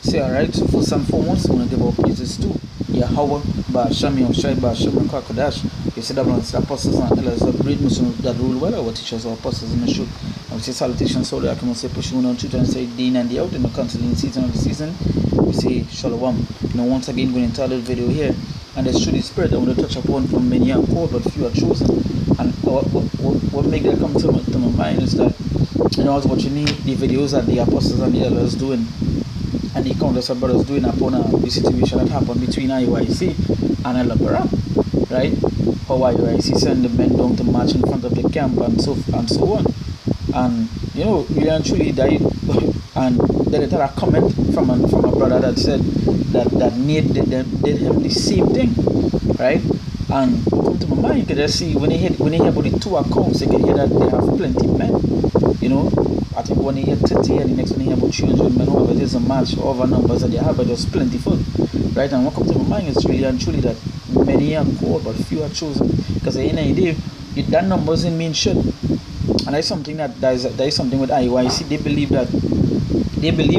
Say alright, so first and foremost, I want to give our praises to Yahweh, Bashami, Oshai, Bashami, Kakadash. You said that once the apostles and elders of great Muslims that rule well, our teachers, our apostles in the shoot. I would say salutations, so that I can say pushing on children and say day in and day out in the constantly season of the season. We say Shalom. Now, once again, going into a little video here, and the truth is spread. I want to touch upon from many are called, but few are chosen. And what make that come to my mind is that, I was watching the videos that the apostles and the elders doing, and the countless of brothers doing upon the situation that happened between IUIC and El Barak, right? How IUIC send the men down to march in front of the camp and so on. And really and truly died. And then it had a comment from a brother that said that Nate did him the same thing, right? And come to my mind, you can just see when you hear about the two accounts, you can hear that they have plenty of men. I think when you hear 30 and the next one you hear about 300 men, however it is a match, however numbers that they have, but just plentiful, right? And what comes to my mind is really and truly that many are called, but few are chosen. Because at the end of the day, that numbers in mean shit. And that's something that is something with IUIC. They believe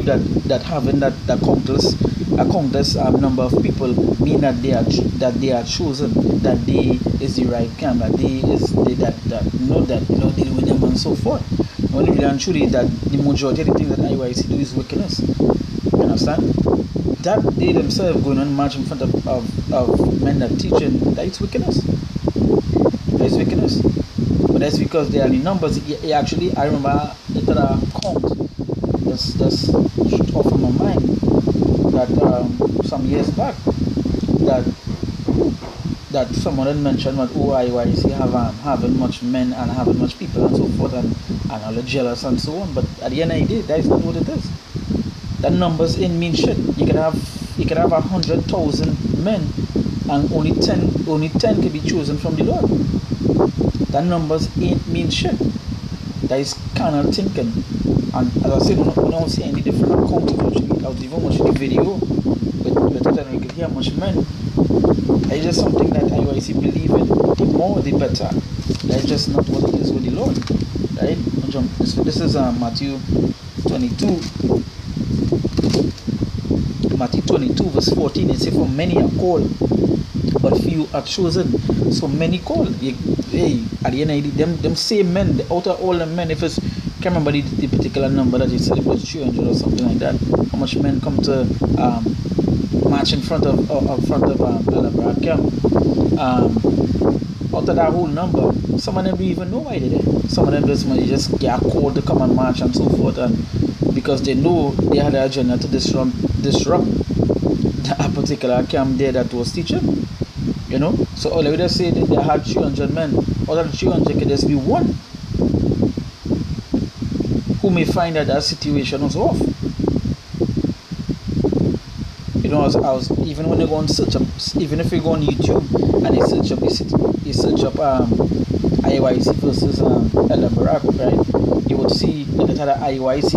that having that countless number of people mean that they are chosen, that they is the right camp, that they deal with them and so forth. Only really and truly that the majority of the things that IUIC do is wickedness. You understand? That they themselves going on march in front of men that teaching, that is wickedness. That is wickedness. But that's because they are in numbers. Actually, I remember the other count that's shoot off of my mind that some years back that someone had mentioned that IUIC having much men and having much people and so forth and all the jealous and so on. But at the end of the day, that is not what it is. That numbers ain't mean shit. You can have 100,000 men and only 10 can be chosen from the Lord. That numbers ain't mean shit. That is carnal thinking. And as I said, we don't see any different account. I was even watching the video with it and we could hear much men. It's just something that IUIC believe in. The more the better. That's just not what it is with the Lord. Right? This is Matthew 22. Matthew 22 verse 14. It says, for many are called, but few are chosen. So many called. At the end of the day, them same men, out of all the men, if it's, can't remember the particular number that you said, it was 300 or something like that. How much men come to march in front of El Barak camp? Out of that whole number, some of them don't even know why they're there. Some of them just get called to come and march and so forth, and because they know they had an agenda to disrupt that particular camp there that was teaching. So all I would say that they had 300 men. Out of the 300 could just be one who may find that situation was off. I was even when you go and search up, even if you go on YouTube and you search up IUIC versus El Barak, right? You would see that the IUIC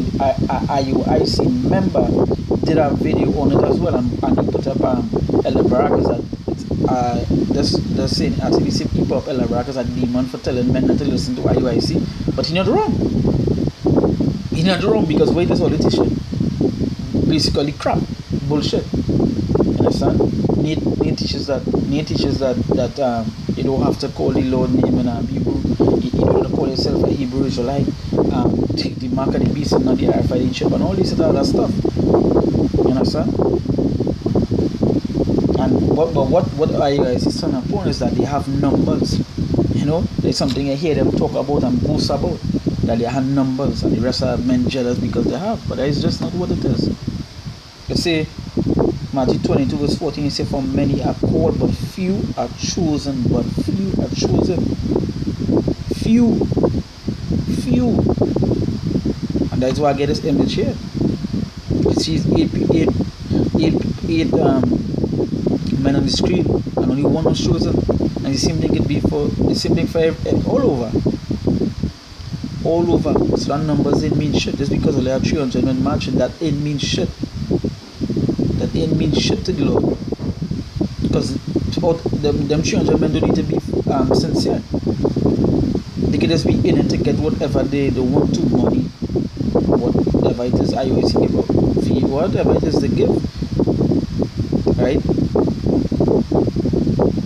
member did a video on it as well, and he put up El Barak is the saying actually see people of El Barak as a demon for telling men not to listen to IUIC, but he's not wrong. He's not wrong because wait is all it is shit. Basically crap, bullshit. You understand? Nate teaches that you don't have to call the Lord name in Hebrew. You don't have to call yourself a Hebrew Israelite. The mark of the beast and not the RFID chip and all this other stuff. You understand? And what IUIC is trying upon is that they have numbers. There's something I hear them talk about and boast about, that they have numbers and the rest are men jealous because they have, but that is just not what it is. You see, Matthew 22 verse 14, it says, for many are called, but few are chosen. But few are chosen. Few. And that's why I get this image here. It sees eight men on the screen, and only one was chosen. And the same thing could be for all over. So that numbers ain't mean shit. Just because they have 300 men marching, that ain't mean shit. That ain't mean shit to the Lord. Because them 300 men don't need to be sincere. They could just be in it to get whatever they want to, money, whatever whatever it is IOIC give up, whatever it is they give, right?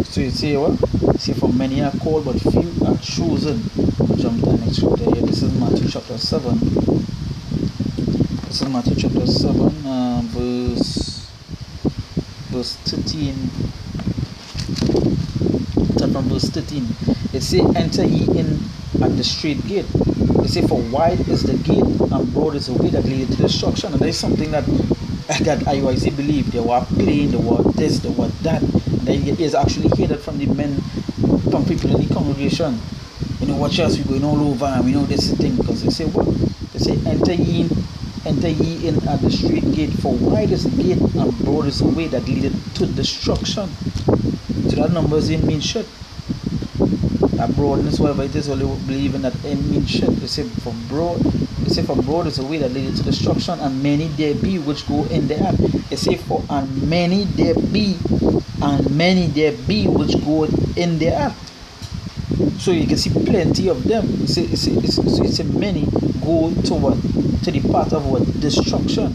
So you see what? See, for many are called, but few are chosen. We'll jump to the next chapter here. This is Matthew chapter 7. This is Matthew chapter 7, verse 13. Start from verse 13. It says, enter ye in at the straight gate. It says, for wide is the gate and broad is the way that leadeth to destruction. And that is something that IOIC believe. They were playing, they were this, they were that. And it is actually hated from the men, from people in the congregation. You know, watch us, we're going all over, and we know this is the thing. Because they say what? They say, enter ye in at the straight gate, for wide is the gate and broad is the way that leadeth to destruction. So that numbers in mean shit. That broadness, whatever it is, only believe in that it means shit. They say for broad is the way that leadeth to destruction, and many there be which go in there. They say for and many there be which go in there. So you can see plenty of them. It's many go to what? To the part of what? Destruction.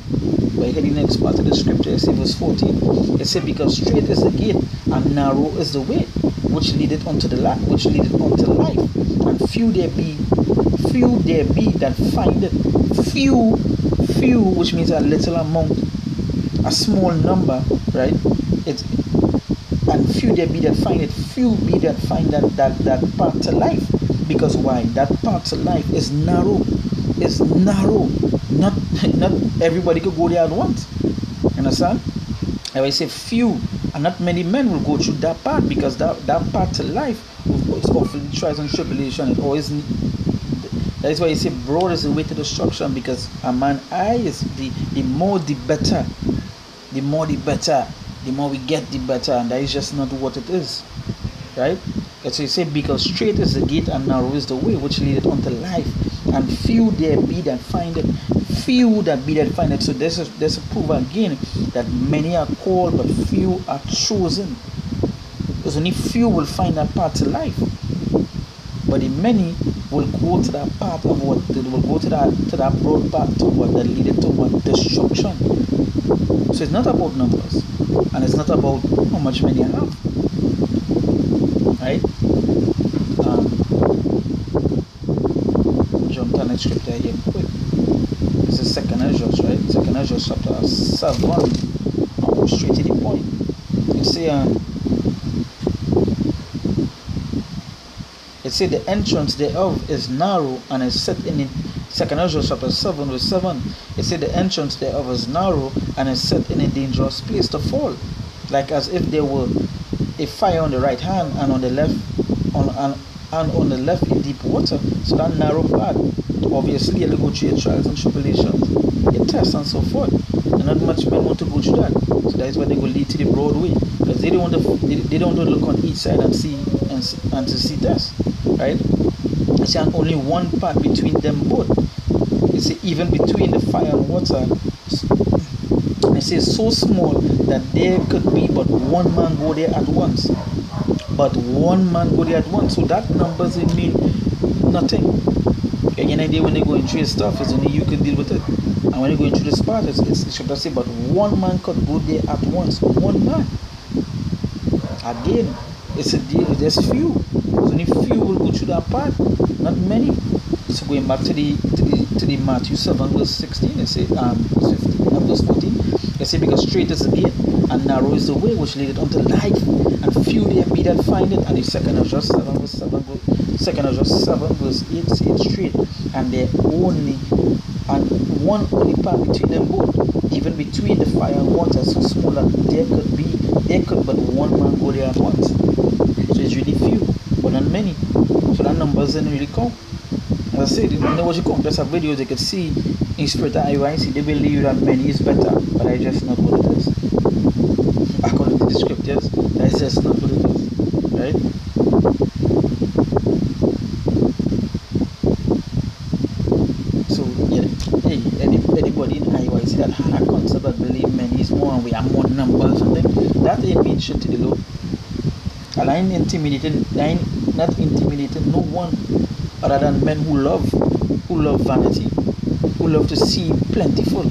By heading the next part of the scripture, it says verse 14. It says, because straight is the gate and narrow is the way which leadeth unto the life, and few there be that find it. Few, which means a little amount, a small number, right? It's and few there be that find it. Few be that find that path to life. Because why? That path to life is narrow. It's narrow. Not everybody could go there at once. Understand? And I say few, and not many men will go through that path, because that path to life is often trials and tribulation. It always that is why you say broad is the way to destruction, because a man eye is the more the better. The more the better. The more we get, the better, and that is just not what it is, right? And so you say, because straight is the gate and narrow is the way which leadeth unto life, and few there be that find it. Few that be that find it. So there's a proof again that many are called, but few are chosen. Because only few will find that path to life, but the many will go to that path of what? They will go to that broad path to what? That leadeth to what? Destruction. So it's not about numbers, and it's not about how much money I have, right? Jump to the next scripture here quick. This is 2nd Ezra, right? 2nd Ezra chapter 7. I'll go straight to the point. It say the entrance thereof is narrow and is set in it. 2nd Ezra chapter 7 verse 7. It say the entrance thereof is narrow and is set in a dangerous place to fall, like as if there were a fire on the right hand and on the left on the left in deep water. So that narrow path, obviously you'll go through your trials and tribulations, your tests and so forth, and not much men want to go through that. So that is why they will lead to the broad way, because they don't want to look on each side and see and to see tests, right? It's only one path between them both. It's even between the fire and water. It says so small that there could be but one man go there at once. But one man go there at once. So that numbers it mean nothing. Again, idea when they go into your stuff, it's only you can deal with it. And when you go into this part, it's should say, but one man could go there at once. One man. Again, there's few. There's only few will go through that part, not many. So going back to the Matthew 7 verse 16, it say verse 15 and verse 14. It say, because straight is the gate and narrow is the way which leadeth unto life, and few there be that find it. And the 2nd Ezra 7 verse 7, 2nd Ezra 7 verse 8 say it's straight, and one only path between them both, even between the fire and water, so small that there could but one man go there at once. So it's really few, but not many. So that number doesn't really count. As I said, when they watch the compress of videos, they could see in spirit of IOIC, they believe that many is better, but I just not what it is. According to the scriptures, that's just not what it is, right? So, yeah, hey, anybody in IOIC that had a concept that believe many is more and we have more numbers or something, that ain't mean shit to the Lord. And I ain't not intimidating no one other than men who love vanity. who love to see plentiful.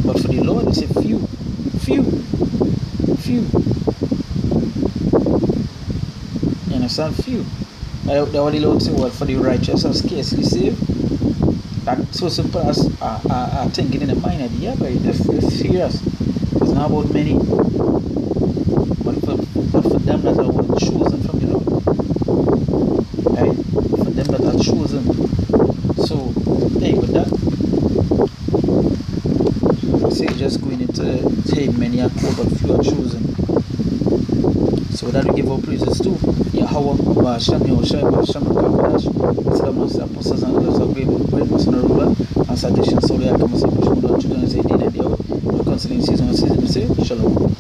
But for the Lord, it's a few. Few. Few. You understand? Few. That what the Lord say, well, for the righteous are scarcely saved. That so simple as thinking in the mind that, yeah, but it's serious. It's not about many. But for them that are chosen from the Lord. Right? For them that are chosen. So, hey, with that, say just going into, hey, many are called but few are chosen. So that we give our praises to Yahweh, Ba'ashem, Yahushua, Ba'ashem, Kakadash, Salamas, Apostles, and others of great Masonry ruler, and citation, so they are coming to the children, and say, reconciling season and season, say, Shalom.